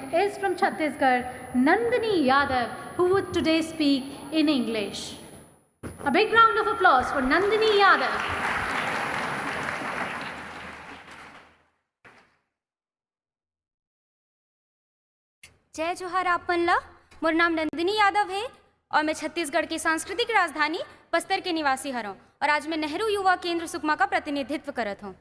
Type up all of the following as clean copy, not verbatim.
student is from Chhattisgarh, Nandini Yadav, who would today speak in English. A big round of applause for Nandini Yadav. जय जोहार आप मन ला। मोर नाम नंदिनी यादव है और मैं छत्तीसगढ़ की सांस्कृतिक राजधानी बस्तर के निवासी हूँ और आज मैं नेहरू युवा केंद्र सुकमा का प्रतिनिधित्व करत हूँ।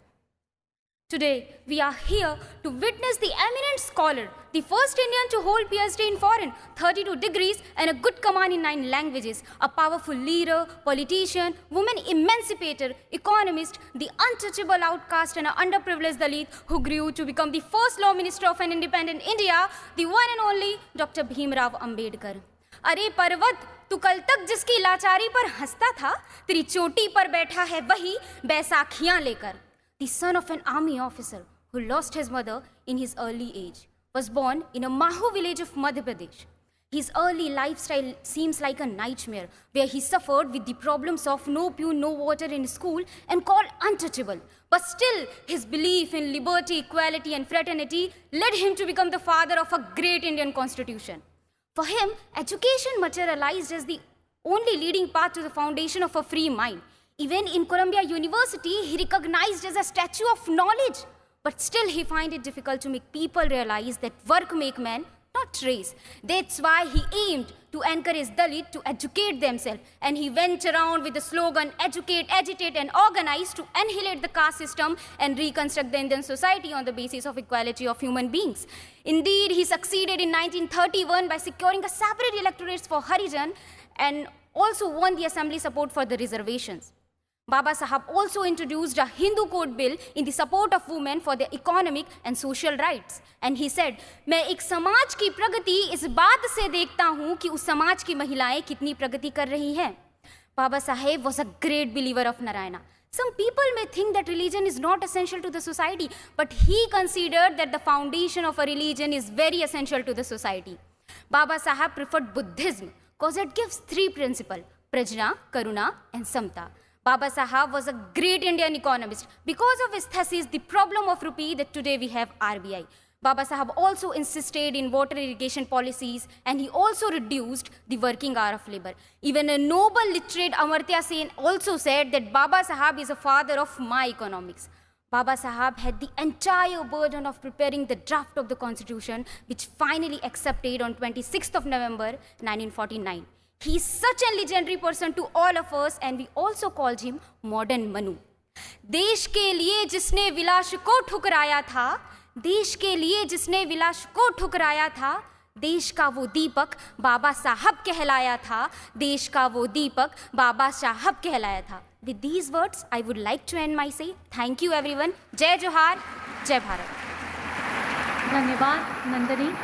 Today we are here to witness the eminent scholar, the first Indian to hold PhD in foreign, 32 degrees and a good command in 9 languages, a powerful leader, politician, woman emancipator, economist, the untouchable outcast and an underprivileged Dalit who grew to become the first law minister of an independent India, the one and only Dr. Bhimrao Ambedkar. अरे पर्वत, तू कल तक जिसकी लाचारी पर हंसता था, तेरी चोटी पर बैठा है वही बैसाखियां लेकर. The son of an army officer who lost his mother in his early age, was born in a Maho village of Madhya Pradesh. His early lifestyle seems like a nightmare where he suffered with the problems of no food, no water in school and called untouchable. But still, his belief in liberty, equality and fraternity led him to become the father of a great Indian constitution. For him, education materialized as the only leading path to the foundation of a free mind. Even in Columbia University, he recognized as a statue of knowledge. But still he find it difficult to make people realize that work make man, not race. That's why he aimed to encourage Dalit to educate themselves. And he went around with the slogan, educate, agitate and organize to annihilate the caste system and reconstruct the Indian society on the basis of equality of human beings. Indeed, he succeeded in 1931 by securing a separate electorates for Harijan and also won the assembly support for the reservations. Baba Sahab also introduced a Hindu code bill in the support of women for their economic and social rights. And he said, मैं एक समाज की प्रगति इस बात से देखता हूँ कि उस समाज की महिलाएं कितनी प्रगति कर रही हैं. Baba Saheb was a great believer of Narayana. Some people may think that religion is not essential to the society, but he considered that the foundation of a religion is very essential to the society. Baba Saheb preferred Buddhism because it gives 3 principles, Prajna, Karuna and Samta. Baba Sahab was a great Indian economist. Because of his thesis, The Problem of Rupee, that today we have RBI. Baba Sahab also insisted in water irrigation policies and he also reduced the working hour of labor. Even a noble literate Amartya Sen also said that Baba Sahab is a father of my economics. Baba Sahab had the entire burden of preparing the draft of the constitution, which finally accepted on 26th of November 1949. He is such a legendary person to all of us and we also called him Modern Manu. देश के लिए जिसने विलास को ठुकराया था, देश के लिए जिसने विलास को ठुकराया था, देश का वो दीपक बाबा साहब कहलाया था, देश का वो दीपक बाबा साहब कहलाया था. With these words, I would like to end my say. Thank you everyone. जय जोहार, जय भारत. धन्यवाद नंदिनी.